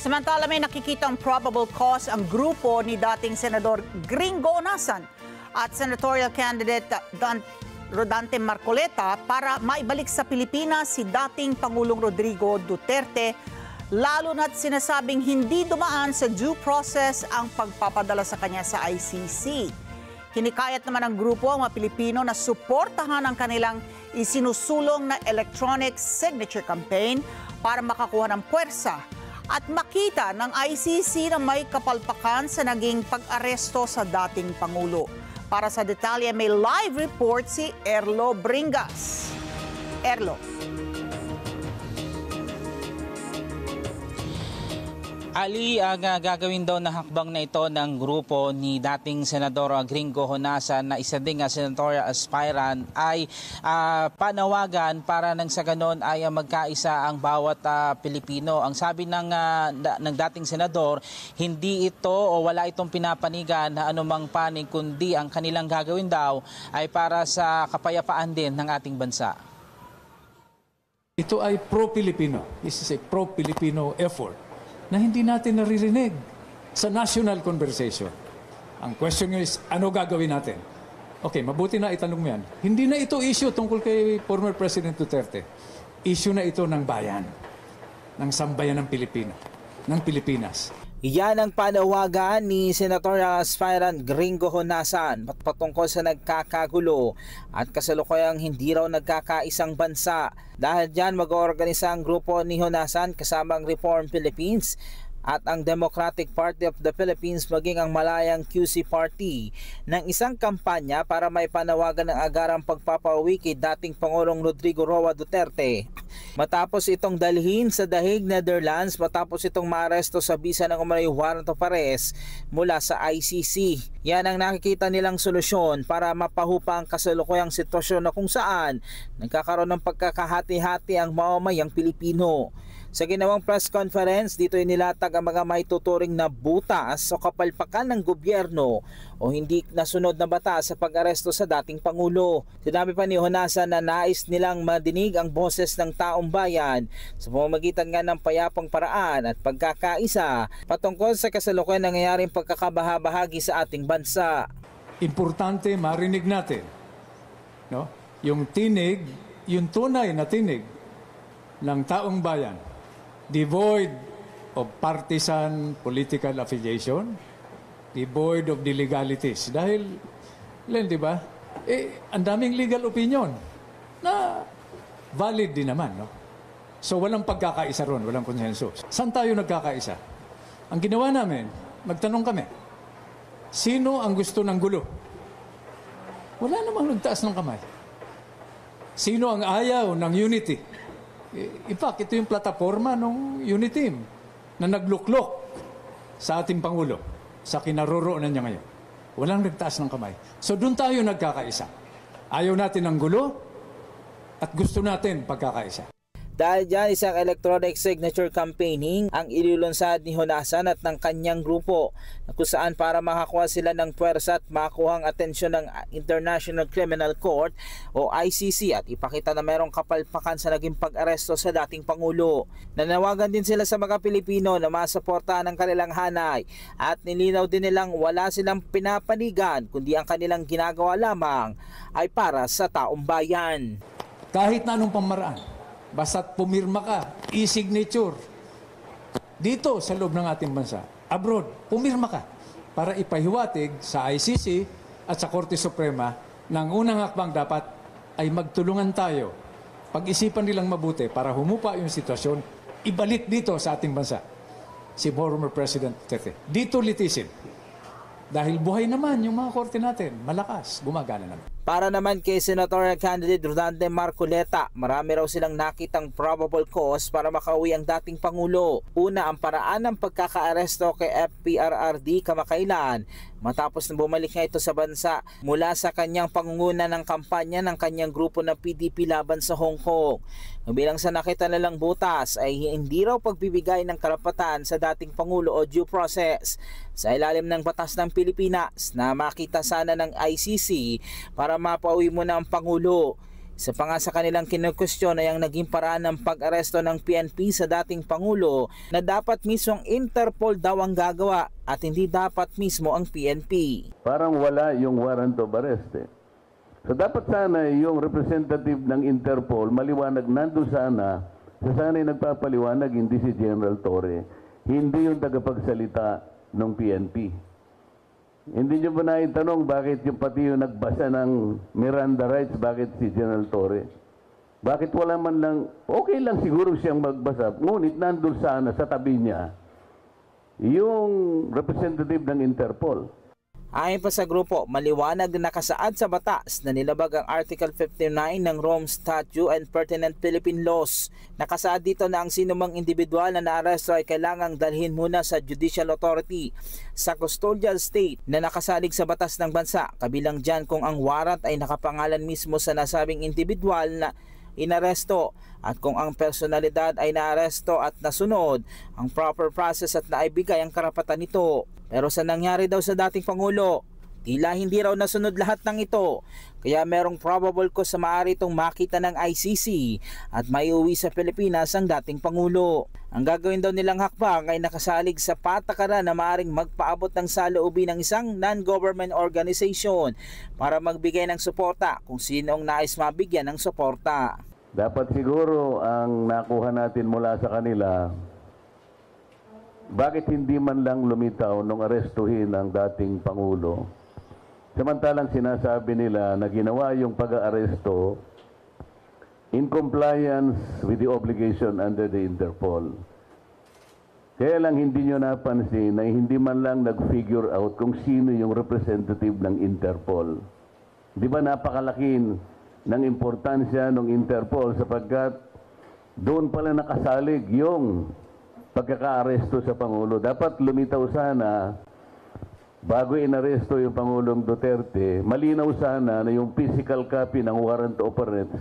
Samantala may nakikitang probable cause ang grupo ni dating Senador Gringo Honasan at senatorial candidate Rodante Marcoleta para maibalik sa Pilipinas si dating Pangulong Rodrigo Duterte, lalo na't sinasabing hindi dumaan sa due process ang pagpapadala sa kanya sa ICC. Hinikayat naman ng grupo ang mga Pilipino na suportahan ang kanilang isinusulong na electronic signature campaign para makakuha ng puwersa at makita ng ICC na may kapalpakan sa naging pag-aresto sa dating Pangulo. Para sa detalye, may live report si Erlo Bringas. Erlo. Ali, ang gagawin daw na hakbang na ito ng grupo ni dating Senador Gringo Honasan na isa ding senatorial aspirant ay panawagan para nang sa ganon ay magkaisa ang bawat Pilipino. Ang sabi ng dating senador, hindi ito o wala itong pinapanigan na anumang panig, kundi ang kanilang gagawin daw ay para sa kapayapaan din ng ating bansa. Ito ay pro-Filipino. This is a pro-Filipino effort na hindi natin naririnig sa national conversation. Ang question is, ano gagawin natin? Okay, mabuti na itanong mo yan. Hindi na ito issue tungkol kay former President Duterte. Issue na ito ng bayan, ng sambayan ng Pilipinas. Yan ang panawagan ni senatorial aspirant Gringo Honasan patungkol sa nagkakagulo at kasalukuyang hindi raw nagkakaisang bansa. Dahil dyan mag-oorganisa ang grupo ni Honasan kasama ang Reform Philippines at ang Democratic Party of the Philippines maging ang Malayang QC Party ng isang kampanya para may panawagan ng agarang pagpapauwi kay dating Pangulong Rodrigo Roa Duterte. Matapos itong dalhin sa The Hague, Netherlands, matapos itong maaresto sa bisa ng umano'y warrant of arrest mula sa ICC. Yan ang nakikita nilang solusyon para mapahupa ang kasalukuyang sitwasyon na kung saan nagkakaroon ng pagkakahati-hati ang mamamayang Pilipino. Sa ginawang press conference, dito inilatag ang mga maituturing na butas o kapalpakan ng gobyerno o hindi nasunod na batas sa pag-aresto sa dating Pangulo. Sinabi pa ni Honasan na nais nilang madinig ang boses ng taong bayan sa pamamagitan nga ng payapang paraan at pagkakaisa patungkol sa kasalukuyang nangyayaring pagkakabahabahagi sa ating bansa. Importante marinig natin, no? Yung tinig, yung tunay na tinig ng taong bayan, devoid of partisan political affiliation, devoid of the legalities. Dahil, di ba, ang daming legal opinion na valid din naman, no? So, walang pagkakaisa ron, walang konsensus. Saan tayo nagkakaisa? Ang ginawa namin, magtanong kami, sino ang gusto ng gulo? Wala namang nagtaas ng kamay. Sino ang ayaw ng unity? In fact, ito yung plataforma ng Unity Team na nagluklok sa ating Pangulo sa kinaroroonan niya ngayon. Walang nagtaas ng kamay. So doon tayo nagkakaisa. Ayaw natin ng gulo at gusto natin pagkakaisa. Dahil dyan, isang electronic signature campaigning ang ilulunsad ni Honasan at ng kanyang grupo na kung saan para makakuha sila ng puwersa at makakuha ang atensyon ng International Criminal Court o ICC at ipakita na mayroong kapalpakan sa naging pag-aresto sa dating Pangulo. Nanawagan din sila sa mga Pilipino na masuportahan ang kanilang hanay at nilinaw din nilang wala silang pinapanigan kundi ang kanilang ginagawa lamang ay para sa taong bayan. Kahit na anong pamaraan, basta't pumirma ka, e-signature, dito sa loob ng ating bansa, abroad, pumirma ka para ipahiwatig sa ICC at sa Korte Suprema ng unang hakbang dapat ay magtulungan tayo. Pag-isipan nilang mabuti para humupa yung sitwasyon, ibalik dito sa ating bansa si former President Duterte. Dito litisin. Dahil buhay naman yung mga korte natin, malakas, gumagana naman. Para naman kay senatorial candidate Rodante Marcoleta, marami raw silang nakitang probable cause para makauwi ang dating Pangulo. Una, ang paraan ng pagkakaaresto kay FPRRD kamakailan matapos na bumalik nga ito sa bansa mula sa kanyang pangunguna ng kampanya ng kanyang grupo na PDP laban sa Hong Kong. Bilang sa nakita nilang butas ay hindi raw pagbibigay ng karapatan sa dating Pangulo o due process sa ilalim ng batas ng Pilipinas na makita sana ng ICC para mapauwi mo na ang Pangulo. Isa pa nga sa kanilang kinukwestiyon ay ang naging paraan ng pag-aresto ng PNP sa dating Pangulo na dapat mismo ang Interpol daw ang gagawa at hindi dapat mismo ang PNP. Parang wala yung warrant of arrest eh. So dapat sana yung representative ng Interpol maliwanag nandun sana sana'y nagpapaliwanag, hindi si General Torre, hindi yung tagapagsalita ng PNP. Hindi nyo ba naitanong bakit yung pati yung nagbasa ng Miranda rights, bakit si General Torre? Bakit wala man lang, okay lang siguro siyang magbasa, ngunit nandun sana sa tabi niya yung representative ng Interpol. Ayon pa sa grupo, maliwanag na nakasaad sa batas na nilabag ang Article 59 ng Rome Statute and pertinent Philippine laws. Nakasaad dito na ang sinumang individual na naaresto ay kailangang dalhin muna sa judicial authority sa custodial state na nakasalig sa batas ng bansa. Kabilang dyan kung ang warrant ay nakapangalan mismo sa nasabing individual na inaresto at kung ang personalidad ay naaresto at nasunod ang proper process at naibigay ang karapatan nito. Pero sa nangyari daw sa dating Pangulo, tila hindi raw nasunod lahat ng ito. Kaya merong probable cause sa maaari itong makita ng ICC at maiuwi sa Pilipinas ang dating Pangulo. Ang gagawin daw nilang hakbang ay nakasalig sa patakaran na maaaring magpaabot ng saloobin ng isang non-government organization para magbigay ng suporta kung sino ang nais mabigyan ng suporta. Dapat siguro ang nakuha natin mula sa kanila, bakit hindi man lang lumitaw nung arestuhin ang dating Pangulo? Samantalang sinasabi nila na ginawa yung pag-aaresto in compliance with the obligation under the Interpol. Kaya lang hindi nyo napansin na hindi man lang nag-figure out kung sino yung representative ng Interpol. Di ba napakalaking ng importansya ng Interpol sapagkat doon pala nakasalig yung pagkaka-aresto sa Pangulo. Dapat lumitaw sana, bago inaresto yung Pangulong Duterte, malinaw sana na yung physical copy ng warrant of arrest.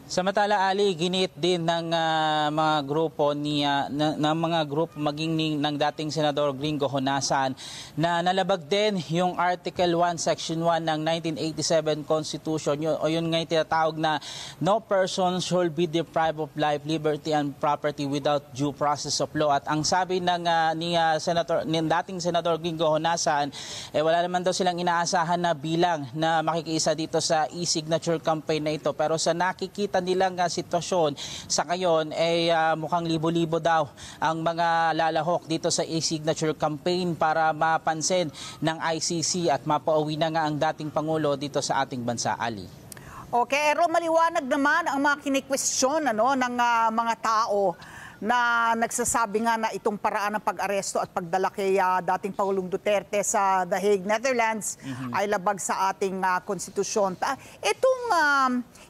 Samantala, Ali, ginit din ng mga grupo maging ng dating Senador Gringo Honasan na nalabag din yung Article 1, Section 1 ng 1987 Constitution. Yun nga yung tinatawag na no person shall be deprived of life, liberty, and property without due process of law. At ang sabi ng dating Senador Gringo Honasan, wala naman daw silang inaasahan na bilang na makikiisa dito sa e-signature campaign na ito. Pero sa nakikita nilang sitwasyon sa ngayon ay mukhang libo-libo daw ang mga lalahok dito sa e-signature campaign para mapansin ng ICC at mapauwi na nga ang dating Pangulo dito sa ating bansa, Ali. Okay, pero maliwanag naman ang mga kinikwestiyon ng mga tao na nagsasabi nga na itong paraan ng pag-aresto at pagdala kay dating Pangulong Duterte sa The Hague, Netherlands ay labag sa ating konstitusyon. Itong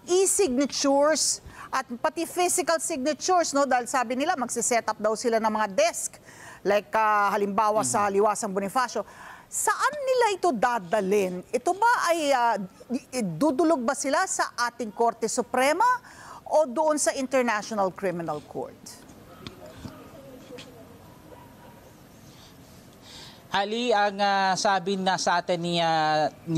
e-signatures at pati physical signatures, no, dahil sabi nila magsiset up daw sila ng mga desk like halimbawa sa Liwasang Bonifacio. Saan nila ito dadalhin? Ito ba ay dudulog ba sila sa ating Korte Suprema o doon sa International Criminal Court? Ali, ang sabi na sa atin ni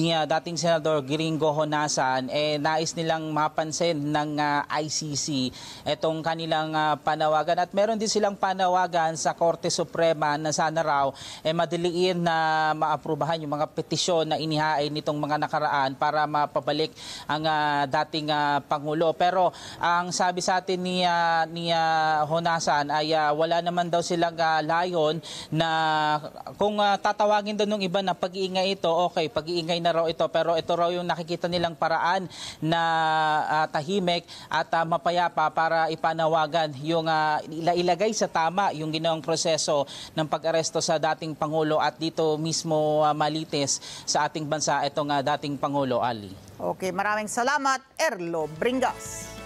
dating Senador Gringo Honasan, nais nilang mapansin ng ICC itong kanilang panawagan. At meron din silang panawagan sa Korte Suprema na sana raw madaliin na maaprubahan yung mga petisyon na inihain nitong mga nakaraan para mapabalik ang dating Pangulo. Pero ang sabi sa atin ni Honasan ay wala naman daw silang layon na kung tatawagin doon ng iba na pag-iingay ito, okay, pag-iingay na raw ito, pero ito raw yung nakikita nilang paraan na tahimik at mapayapa para ipanawagan yung ilagay sa tama yung ginawang proseso ng pag-aresto sa dating Pangulo at dito mismo malitis sa ating bansa itong dating Pangulo, Ali. Okay, maraming salamat, Erlo Bringas.